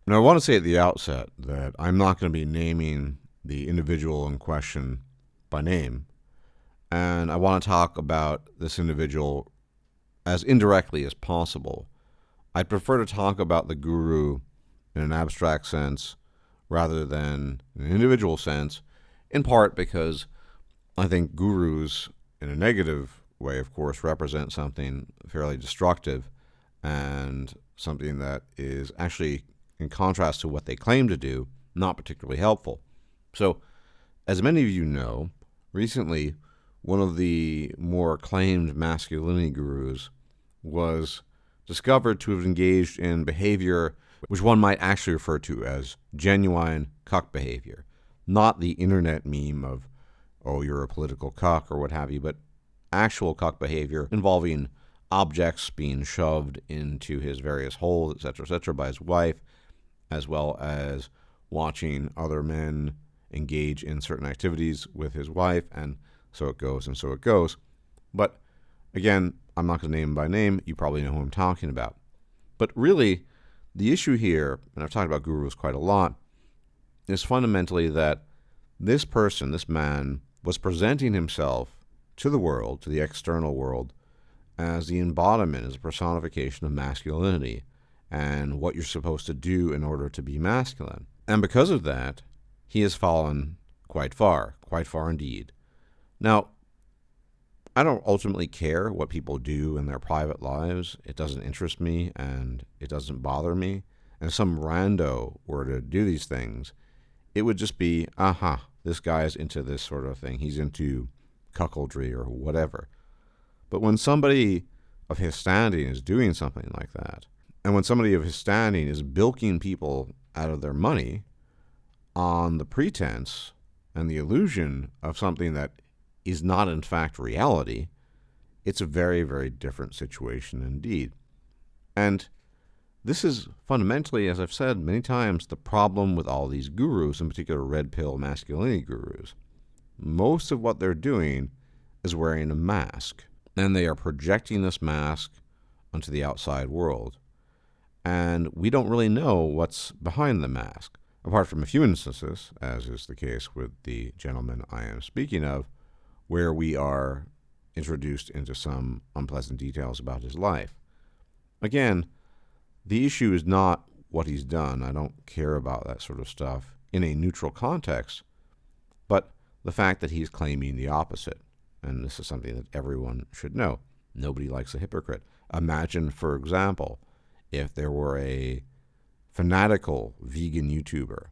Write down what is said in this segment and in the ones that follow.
Now, I want to say at the outset that I'm not going to be naming the individual in question by name, and I want to talk about this individual as indirectly as possible. I'd prefer to talk about the guru in an abstract sense rather than in an individual sense, in part because I think gurus, in a negative way, of course, represent something fairly destructive and something that is actually, in contrast to what they claim to do, not particularly helpful. So, as many of you know, recently one of the more acclaimed masculinity gurus was discovered to have engaged in behavior which one might actually refer to as genuine cuck behavior. Not the internet meme of, oh, you're a political cuck or what have you, but actual cuck behavior involving objects being shoved into his various holes, etc., by his wife, as well as watching other men engage in certain activities with his wife, and so it goes and so it goes. But again, I'm not going to name him by name. You probably know who I'm talking about. But really, the issue here, and I've talked about gurus quite a lot, is fundamentally that this person, this man, was presenting himself to the world, to the external world, as the embodiment, as a personification of masculinity and what you're supposed to do in order to be masculine. And because of that, he has fallen quite far indeed. Now, I don't ultimately care what people do in their private lives. It doesn't interest me and it doesn't bother me. And if some rando were to do these things, it would just be, this guy's into this sort of thing. He's into cuckoldry or whatever. But when somebody of his standing is doing something like that, and when somebody of his standing is bilking people out of their money on the pretense and the illusion of something that is not in fact reality, it's a very, very different situation indeed. And this is fundamentally, as I've said many times, the problem with all these gurus, in particular red pill masculinity gurus. Most of what they're doing is wearing a mask, and they are projecting this mask onto the outside world. And we don't really know what's behind the mask, apart from a few instances, as is the case with the gentleman I am speaking of, where we are introduced into some unpleasant details about his life. Again, the issue is not what he's done. I don't care about that sort of stuff in a neutral context, but the fact that he's claiming the opposite. And this is something that everyone should know. Nobody likes a hypocrite. Imagine, for example, if there were a fanatical vegan YouTuber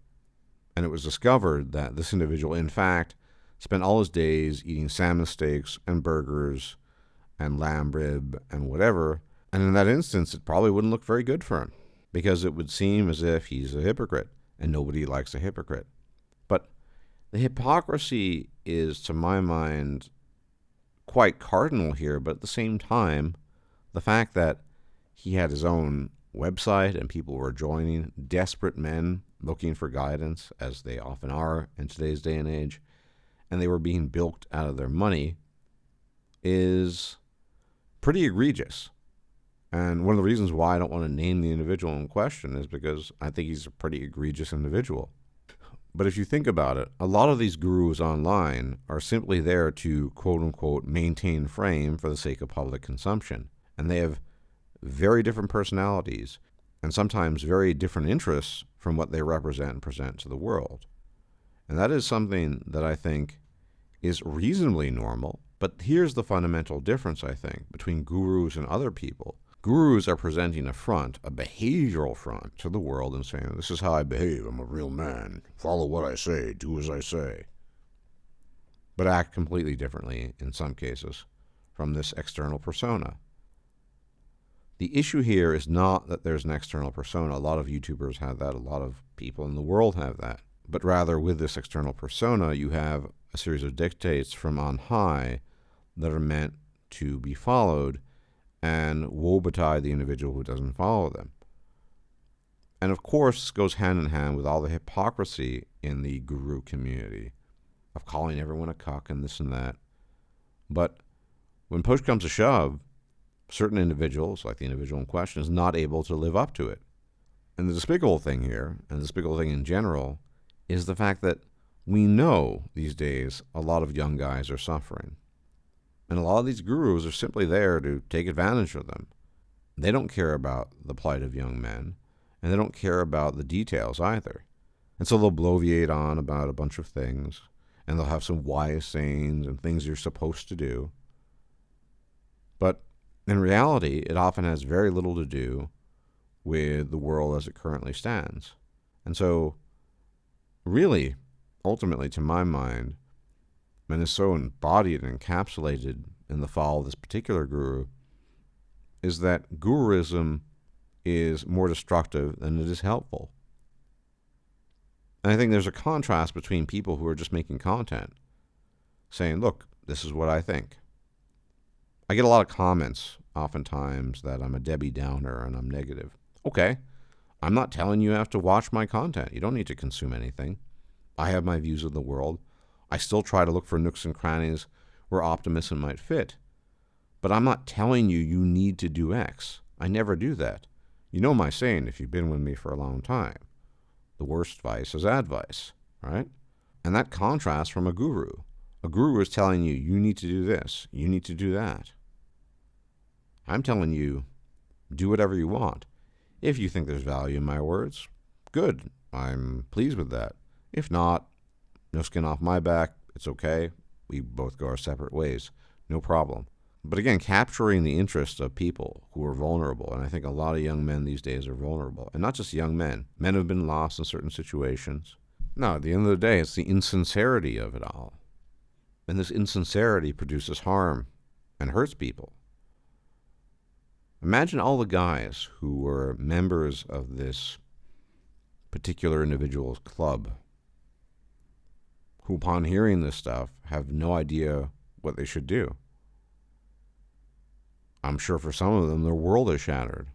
and it was discovered that this individual, in fact, spent all his days eating salmon steaks and burgers and lamb rib and whatever, and in that instance, it probably wouldn't look very good for him because it would seem as if he's a hypocrite, and nobody likes a hypocrite. But the hypocrisy is, to my mind, quite cardinal here, but at the same time, the fact that he had his own website and people were joining, desperate men looking for guidance, as they often are in today's day and age, and they were being bilked out of their money, is pretty egregious. And one of the reasons why I don't want to name the individual in question is because I think he's a pretty egregious individual. But if you think about it, a lot of these gurus online are simply there to, quote-unquote, maintain frame for the sake of public consumption. And they have very different personalities and sometimes very different interests from what they represent and present to the world. And that is something that I think is reasonably normal. But here's the fundamental difference, I think, between gurus and other people. Gurus are presenting a front, a behavioral front to the world and saying, this is how I behave, I'm a real man, follow what I say, do as I say. But act completely differently, in some cases, from this external persona. The issue here is not that there's an external persona. A lot of YouTubers have that, a lot of people in the world have that. But rather, with this external persona, you have a series of dictates from on high that are meant to be followed, and woe betide the individual who doesn't follow them. And of course, this goes hand in hand with all the hypocrisy in the guru community of calling everyone a cuck and this and that. But when push comes to shove, certain individuals, like the individual in question, is not able to live up to it. And the despicable thing here, and the despicable thing in general, is the fact that we know these days a lot of young guys are suffering. And a lot of these gurus are simply there to take advantage of them. They don't care about the plight of young men, and they don't care about the details either. And so they'll bloviate on about a bunch of things, and they'll have some wise sayings and things you're supposed to do. But in reality, it often has very little to do with the world as it currently stands. And so, really, ultimately, to my mind, and is so embodied and encapsulated in the fall of this particular guru, is that guruism is more destructive than it is helpful. And I think there's a contrast between people who are just making content, saying, look, this is what I think. I get a lot of comments oftentimes that I'm a Debbie Downer and I'm negative. Okay, I'm not telling you have to watch my content. You don't need to consume anything. I have my views of the world. I still try to look for nooks and crannies where optimism might fit. But I'm not telling you you need to do X. I never do that. You know my saying if you've been with me for a long time. The worst vice is advice, right? And that contrasts from a guru. A guru is telling you, you need to do this, you need to do that. I'm telling you, do whatever you want. If you think there's value in my words, good. I'm pleased with that. If not, no skin off my back. It's okay. We both go our separate ways. No problem. But again, capturing the interest of people who are vulnerable, and I think a lot of young men these days are vulnerable, and not just young men. Men have been lost in certain situations. No, at the end of the day, it's the insincerity of it all. And this insincerity produces harm and hurts people. Imagine all the guys who were members of this particular individual's club, who upon hearing this stuff have no idea what they should do. I'm sure for some of them their world is shattered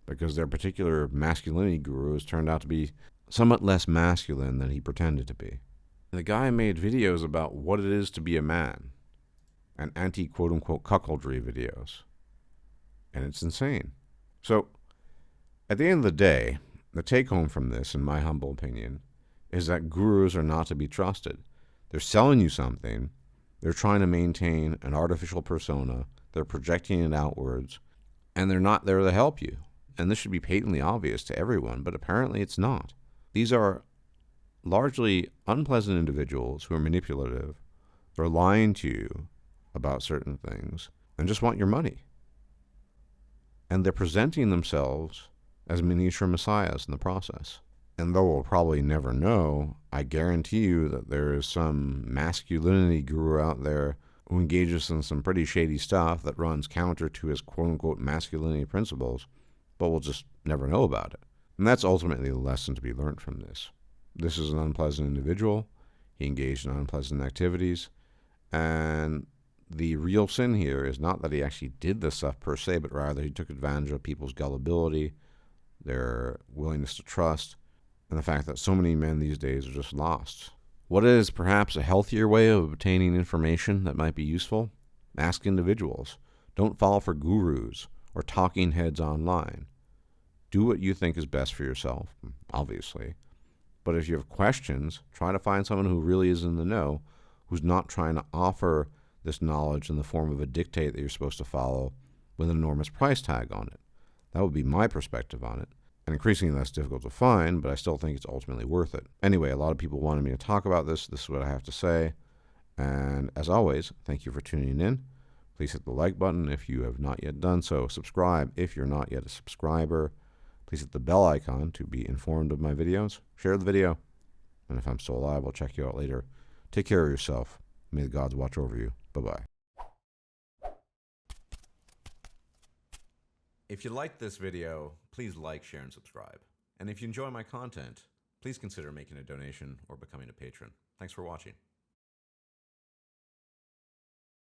because their particular masculinity guru has turned out to be somewhat less masculine than he pretended to be. And the guy made videos about what it is to be a man and anti-quote-unquote cuckoldry videos. And it's insane. So, at the end of the day, the take-home from this, in my humble opinion, is that gurus are not to be trusted. They're selling you something. They're trying to maintain an artificial persona. They're projecting it outwards. And they're not there to help you. And this should be patently obvious to everyone, but apparently it's not. These are largely unpleasant individuals who are manipulative. They're lying to you about certain things and just want your money. And they're presenting themselves as miniature messiahs in the process. And though we'll probably never know, I guarantee you that there is some masculinity guru out there who engages in some pretty shady stuff that runs counter to his quote-unquote masculinity principles, but we'll just never know about it. And that's ultimately the lesson to be learned from this. This is an unpleasant individual. He engaged in unpleasant activities. And the real sin here is not that he actually did this stuff per se, but rather he took advantage of people's gullibility, their willingness to trust, and the fact that so many men these days are just lost. What is perhaps a healthier way of obtaining information that might be useful? Ask individuals. Don't fall for gurus or talking heads online. Do what you think is best for yourself, obviously. But if you have questions, try to find someone who really is in the know, who's not trying to offer this knowledge in the form of a dictate that you're supposed to follow with an enormous price tag on it. That would be my perspective on it. And increasingly less difficult to find, but I still think it's ultimately worth it. Anyway, a lot of people wanted me to talk about this. This is what I have to say. And as always, thank you for tuning in. Please hit the like button if you have not yet done so. Subscribe if you're not yet a subscriber. Please hit the bell icon to be informed of my videos. Share the video. And if I'm still alive, I'll check you out later. Take care of yourself. May the gods watch over you. Bye-bye. If you liked this video, please like, share, and subscribe. And if you enjoy my content, please consider making a donation or becoming a patron. Thanks for watching.